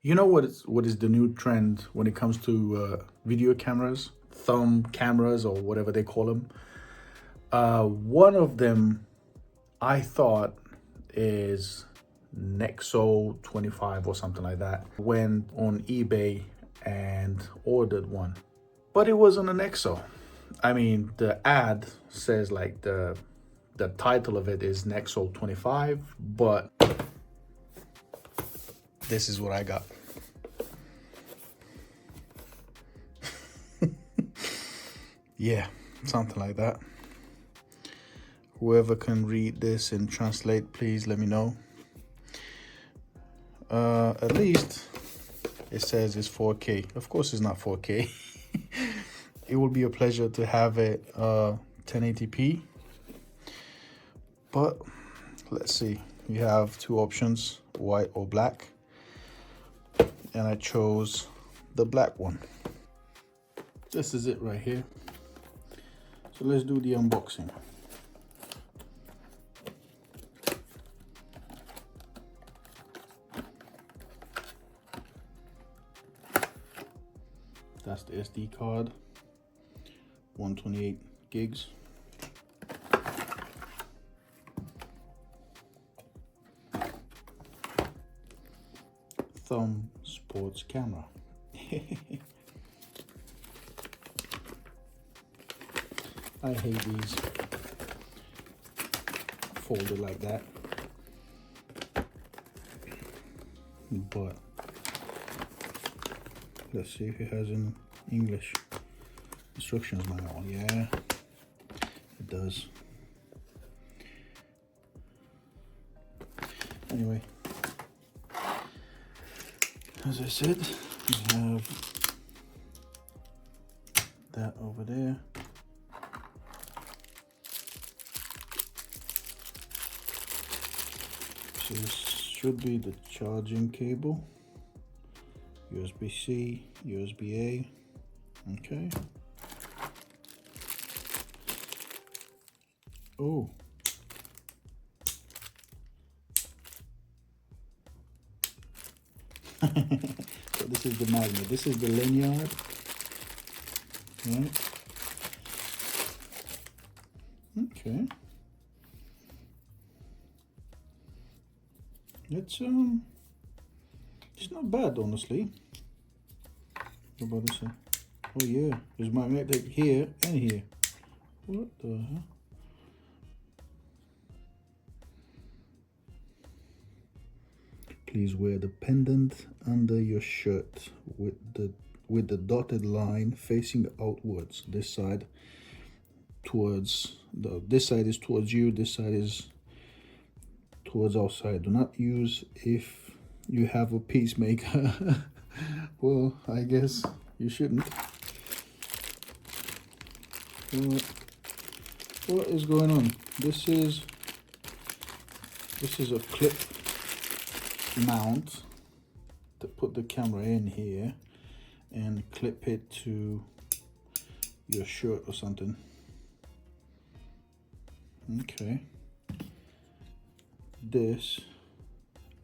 You know what is the new trend when it comes to video cameras, thumb cameras, or whatever they call them? One of them I thought is NEXO 25 or something like that. Went on eBay and ordered one, but it wasn't an NEXO. I mean, the ad says like the title of it is NEXO 25, but this is what I got. Yeah, something like that. Whoever can read this and translate, please let me know. At least it says it's 4K. Of course it's not 4K. It will be a pleasure to have it 1080p. But let's see. You have two options, white or black. And I chose the black one. This is it right here. So let's do the unboxing. That's the SD card, 128 gigs. Thumb sports camera. I hate these folded like that, but let's see if it has an English instructions manual. Yeah, it does. Anyway, as I said, we have that over there. So this should be the charging cable. USB-C, USB-A, okay. Oh. So this is the magnet, this is the lanyard, right? Okay. It's not bad, honestly. What about this? Oh yeah, there's magnetic here and here. What the hell? Please wear the pendant under your shirt with the dotted line facing outwards. This side towards this side is towards you, this side is towards outside. Do not use if you have a peacemaker. Well, I guess you shouldn't. What is going on? This is a clip mount to put the camera in here and clip it to your shirt or something. Okay. This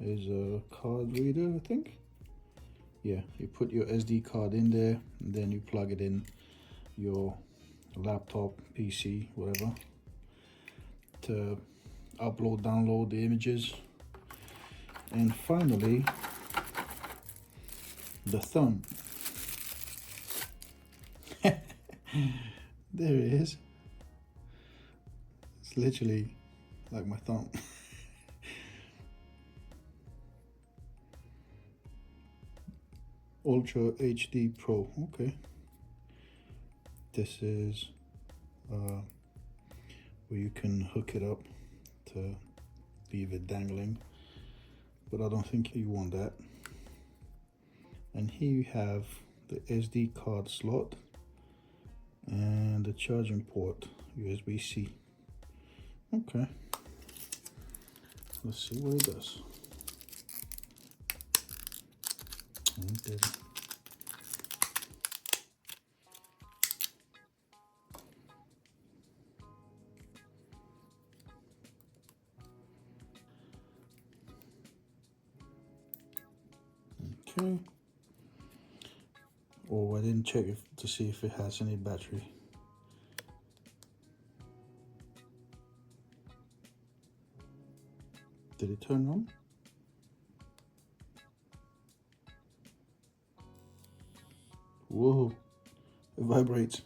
is a card reader, I think. Yeah, you put your SD card in there and then you plug it in your laptop, PC, whatever, to upload, download the images. And finally, the thumb. There it is. It's literally like my thumb. Ultra HD Pro. Okay. This is where you can hook it up to leave it dangling, but I don't think you want that. And here you have the SD card slot and the charging port, USB-C. Okay, let's see what it does. Okay. Okay. Oh, I didn't check to see if it has any battery. Did it turn on? Whoa, it vibrates.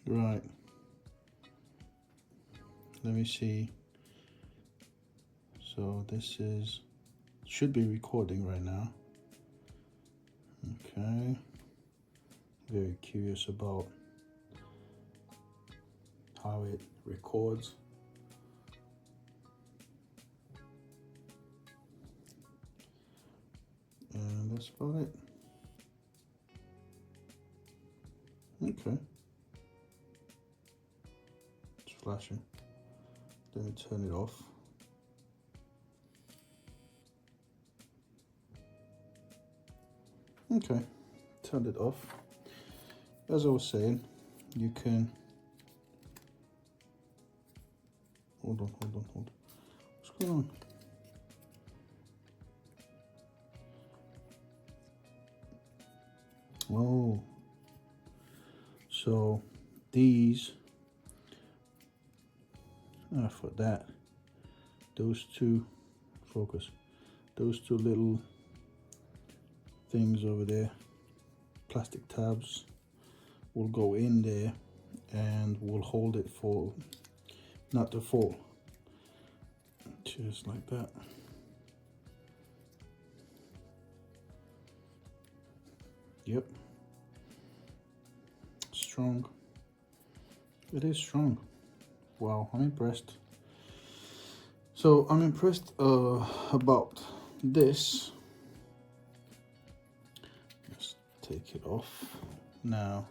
Right. Let me see. So this should be recording right now. Okay. Very curious about how it records. And that's about it. Okay. It's flashing. Let me turn it off. Okay, turned it off. As I was saying, you can hold on. What's going on? Oh, so these for that, those two, focus, those two little things over there, plastic tabs, will go in there and will hold it for not to fall, just like that. Yep, strong. It is strong. Wow, I'm impressed. So I'm impressed about this. Let's take it off now.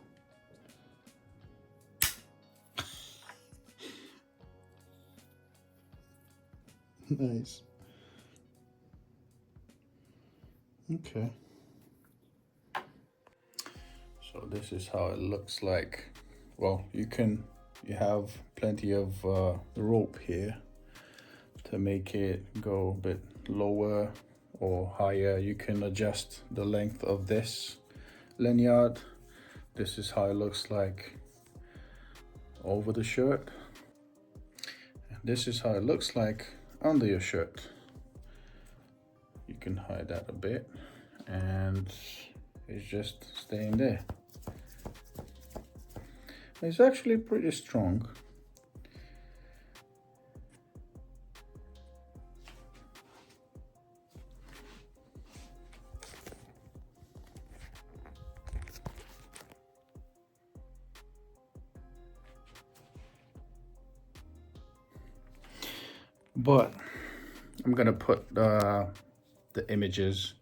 Nice. Okay. So this is how it looks like. Well, you have plenty of rope here to make it go a bit lower or higher. You can adjust the length of this lanyard. This is how it looks like over the shirt. And this is how it looks like under your shirt. You can hide that a bit and it's just staying there. It's actually pretty strong. But I'm gonna put the images,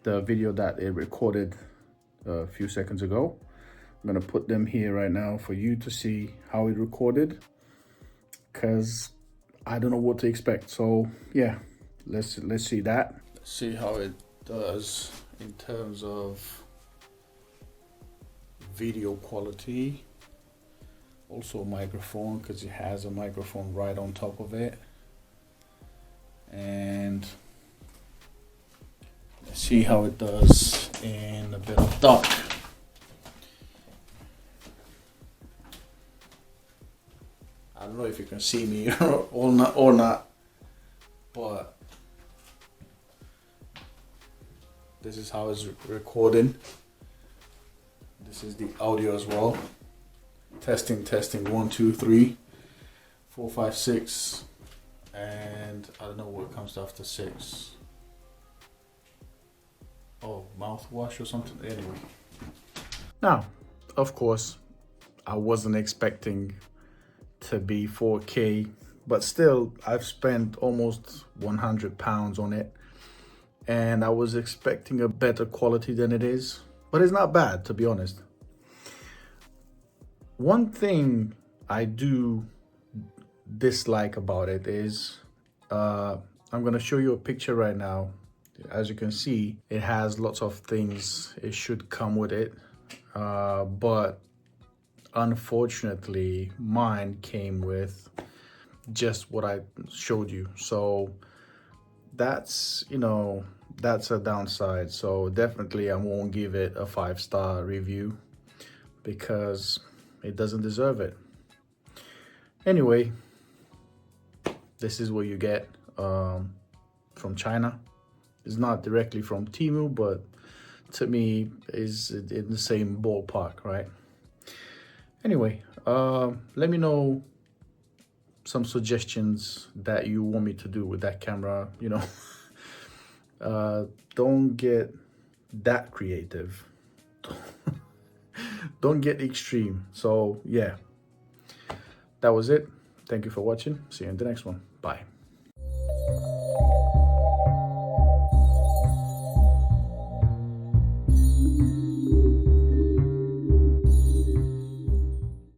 the video that it recorded a few seconds ago. I'm gonna put them here right now for you to see how it recorded, because I don't know what to expect. So yeah, let's see that. Let's see how it does in terms of video quality. Also microphone, because it has a microphone right on top of it. And let's see how it does in a bit of dark. I don't know if you can see me or not, but this is how it's recording. This is the audio as well. Testing, 1, 2, 3, 4, 5, 6, and I don't know what comes after 6. Oh, mouthwash or something. Anyway. Now, of course, I wasn't expecting to be 4K, but still I've spent almost £100 on it and I was expecting a better quality than it is, but it's not bad, to be honest. One thing I do dislike about it is I'm going to show you a picture right now. As you can see, it has lots of things it should come with it, but unfortunately mine came with just what I showed you. So that's, you know, that's a downside. So definitely I won't give it a 5-star review because it doesn't deserve it. Anyway, this is what you get from China. It's not directly from Temu, but to me is in the same ballpark, right? Anyway, let me know some suggestions that you want me to do with that camera. You know, don't get that creative. Don't get extreme. So yeah, that was it. Thank you for watching. See you in the next one. Bye.